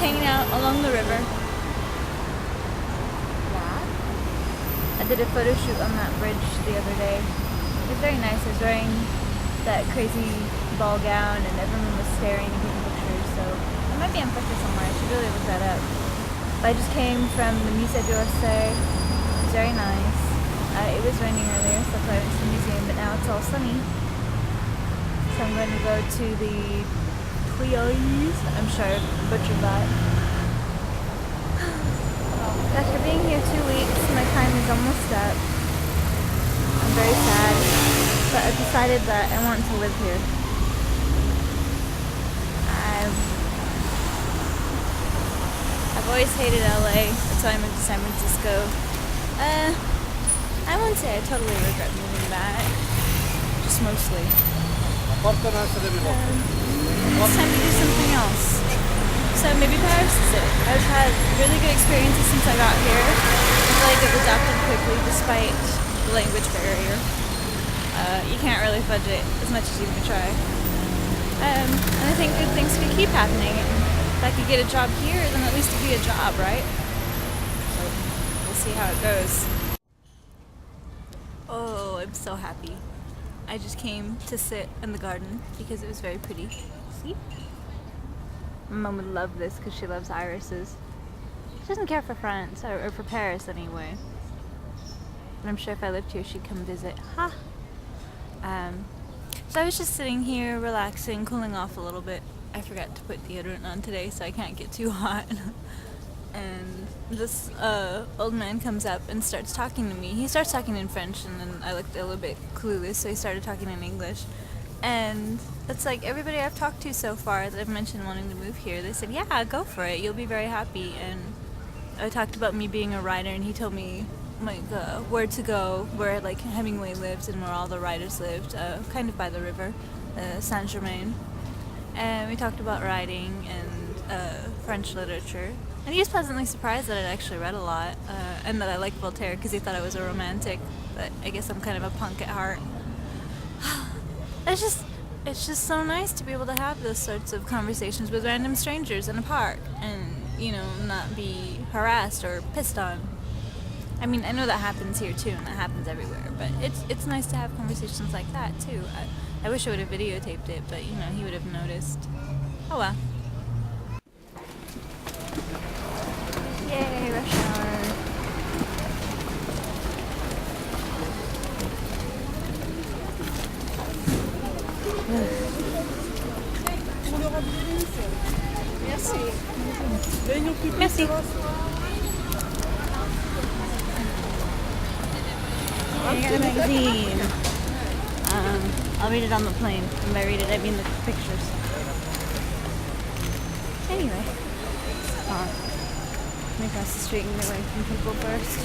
hanging out along the river. I did a photo shoot on that bridge the other day. It was very nice. I was wearing that crazy ball gown and everyone was staring and taking pictures, so it might be on picture somewhere. I should really look that up. But I just came from the Musée d'Orsay. It was very nice. It was raining earlier, so that's why I went to the museum, but now it's all sunny. So I'm going to go to the Tuileries. I'm sure I butchered that. After being here 2 weeks, my time is almost up. I'm very sad, but I've decided that I want to live here. I've always hated LA, that's why I moved to San Francisco. I won't say I totally regret moving back, just mostly. It's time to do something else. So maybe Paris is it. I've had really good experiences since I got here. I feel like I've adapted quickly despite the language barrier. You can't really fudge it as much as you can try. And I think good things could keep happening. If I could get a job here, then at least it'd be a job, right? So we'll see how it goes. Oh, I'm so happy. I just came to sit in the garden because it was very pretty. See? My mom would love this because she loves irises. She doesn't care for France, or for Paris anyway. But I'm sure if I lived here, she'd come visit. Ha! So I was just sitting here, relaxing, cooling off a little bit. I forgot to put deodorant on today, so I can't get too hot. And this old man comes up and starts talking to me. He starts talking in French, and then I looked a little bit clueless, so he started talking in English. And it's like everybody I've talked to so far that I've mentioned wanting to move here, they said, yeah, go for it, you'll be very happy. And I talked about me being a writer, and he told me like where to go, where like Hemingway lived and where all the writers lived, kind of by the river, Saint-Germain. And we talked about writing and French literature. And he was pleasantly surprised that I'd actually read a lot, and that I liked Voltaire because he thought I was a romantic, but I guess I'm kind of a punk at heart. It's just so nice to be able to have those sorts of conversations with random strangers in a park and, you know, not be harassed or pissed on. I mean, I know that happens here too, and that happens everywhere, but it's nice to have conversations like that too. I wish I would have videotaped it, but, you know, he would have noticed. Oh well. Yay, rush hour. Merci. I got a magazine. I'll read it on the plane. And by read it, I mean the pictures. Anyway. Let me cross the street and get away from people first.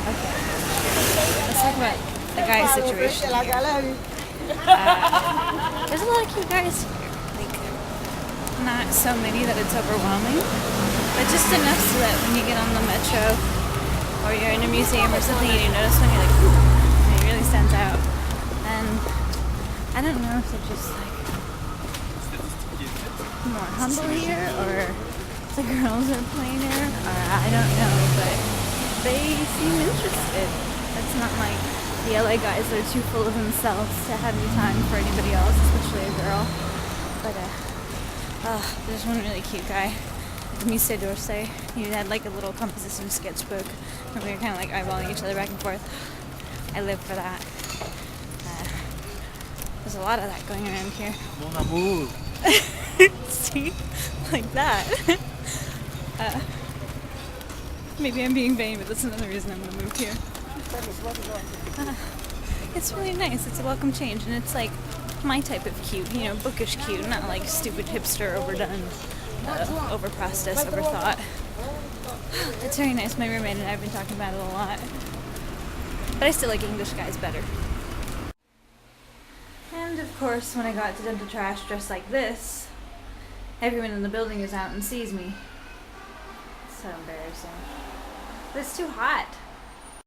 Okay. Let's talk about the guy situation here. There's a lot of cute guys here. Like, not so many that it's overwhelming, but just enough so that when you get on the metro or you're in a museum or something and you notice one, you're like, ooh, and it really stands out. And I don't know if they're just like more humble here, or the girls are plainer, or I don't know, but they seem interested. It's not like the LA guys that are too full of themselves to have any time for anybody else, especially a girl. But there's one really cute guy at the Musée d'Orsay. He had like a little composition sketchbook, and we were kind of like eyeballing each other back and forth. I live for that. There's a lot of that going around here. Mon amour. See? Like that. Maybe I'm being vain, but that's another reason I'm going to move here. It's really nice. It's a welcome change, and it's like my type of cute, you know, bookish cute, not like stupid hipster, overdone, overprocessed, overthought. It's very nice. My roommate and I have been talking about it a lot. But I still like English guys better. And of course, when I go out to dump the trash dressed like this, everyone in the building is out and sees me. So embarrassing. But it's too hot.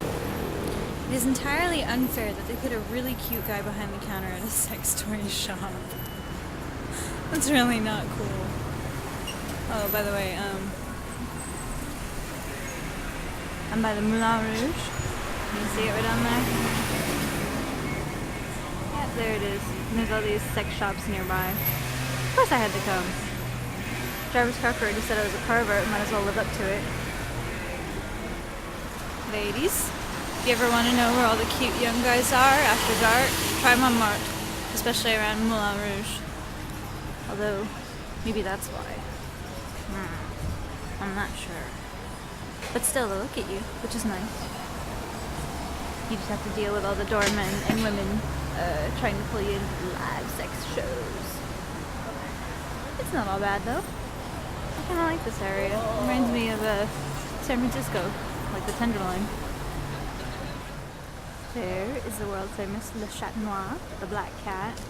It is entirely unfair that they put a really cute guy behind the counter at a sex toy shop. That's really not cool. Oh, by the way, I'm by the Moulin Rouge. Can you see it right down there? Yeah, there it is. And there's all these sex shops nearby. Of course I had to come. Driver's car already said I was a pervert, might as well live up to it. Ladies, if you ever want to know where all the cute young guys are after dark, try Montmartre, especially around Moulin Rouge. Although, maybe that's why. I'm not sure. But still, they'll look at you, which is nice. You just have to deal with all the doormen and women trying to pull you into live sex shows. It's not all bad, though. I kind of like this area. It reminds me of San Francisco, like the Tenderloin. There is the world famous Le Chat Noir, the black cat.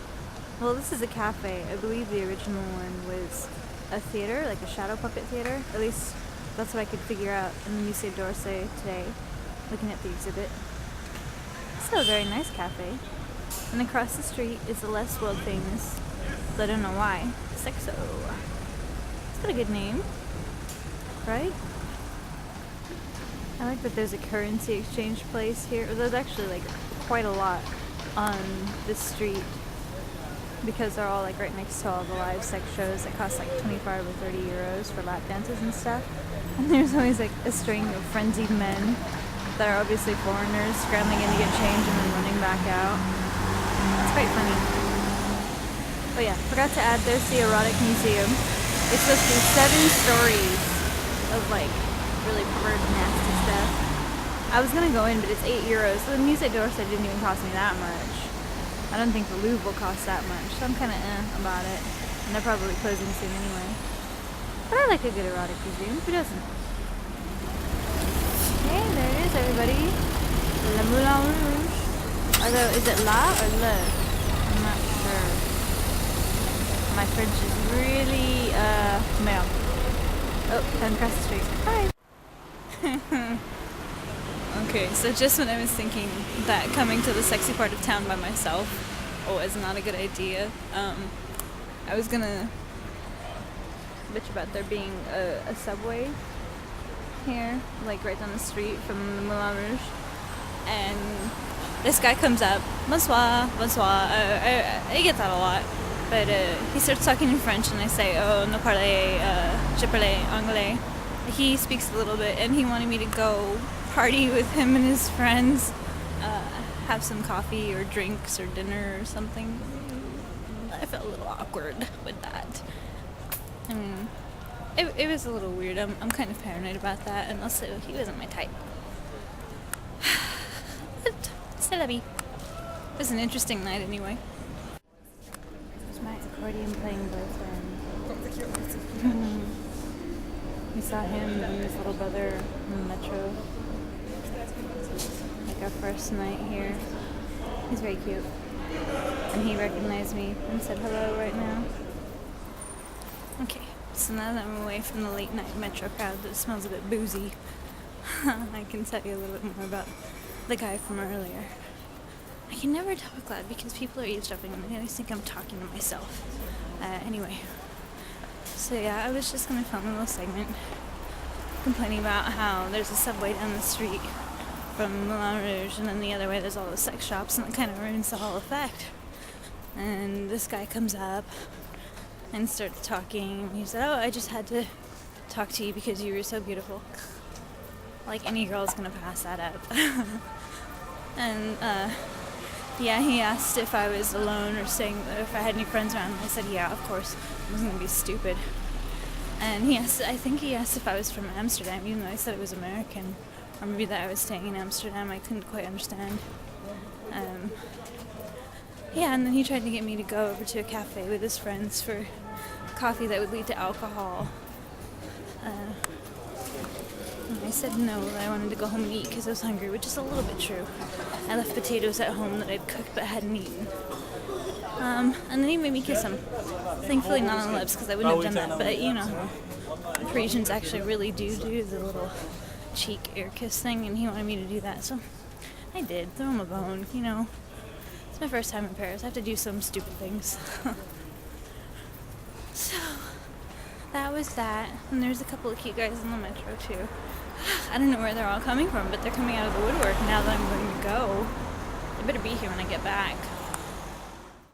Well, this is a cafe. I believe the original one was a theater, like a shadow puppet theater. At least that's what I could figure out in the Musée d'Orsay today, looking at the exhibit. Still a very nice cafe. And across the street is the less world famous, but I don't know why, Sexo. It's got a good name, right? I like that there's a currency exchange place here. There's actually like quite a lot on this street because they're all like right next to all the live sex shows that cost like 25 or 30 euros for lap dances and stuff. And there's always like a string of frenzied men that are obviously foreigners scrambling in to get change and then running back out. It's quite funny. Oh yeah, forgot to add, there's the erotic museum. It's supposed to be 7 stories of like really perverted, nasty stuff. I was gonna go in, but it's 8 euros. So the Musée d'Orsay didn't even cost me that much. I don't think the Louvre will cost that much, so I'm kind of about it. And they're probably closing soon anyway. But I like a good erotic museum. Who doesn't? Okay, there it is, everybody. Le Moulin Rouge. Although, is it La or Le? I'm not sure. My French is really, male. Oh, time to cross the street. Bye. Okay, so just when I was thinking that coming to the sexy part of town by myself was not a good idea, I was gonna bitch about there being a subway here, like right down the street from the Moulin Rouge, and this guy comes up, bonsoir, bonsoir, he gets that a lot, but he starts talking in French and I say, oh, no parle, je parle anglais. He speaks a little bit and he wanted me to go party with him and his friends, have some coffee or drinks or dinner or something. I felt a little awkward with that. I mean, it was a little weird. I'm kind of paranoid about that, and also he wasn't my type. But c'est la vie. It was an interesting night anyway. There's my accordion playing boyfriend. We saw him and his little brother in the metro. Like our first night here. He's very cute. And he recognized me and said hello right now. Okay, so now that I'm away from the late night metro crowd that smells a bit boozy, I can tell you a little bit more about the guy from earlier. I can never talk loud because people are eavesdropping and they always think I'm talking to myself. Anyway. So yeah, I was just gonna film a little segment complaining about how there's a subway down the street from Moulin Rouge, and then the other way there's all the sex shops, and it kind of ruins the whole effect. And this guy comes up and starts talking. He said, oh, I just had to talk to you because you were so beautiful. Like any girl's gonna pass that up. And yeah, he asked if I was alone or staying, if I had any friends around. I said, yeah, of course. I wasn't gonna be stupid. And I think he asked if I was from Amsterdam, even though I said it was American. Or maybe that I was staying in Amsterdam. I couldn't quite understand. Yeah, and then he tried to get me to go over to a cafe with his friends for coffee that would lead to alcohol. And I said no, that I wanted to go home and eat because I was hungry, which is a little bit true. I left potatoes at home that I'd cooked but hadn't eaten. And then he made me kiss him. Thankfully not on the lips because I wouldn't have done that, but you know, Parisians actually really do the little cheek air kiss thing, and he wanted me to do that, so I did. Throw him a bone, you know. It's my first time in Paris. I have to do some stupid things. So, that was that. And there's a couple of cute guys in the metro, too. I don't know where they're all coming from, but they're coming out of the woodwork now that I'm going to go. They better be here when I get back.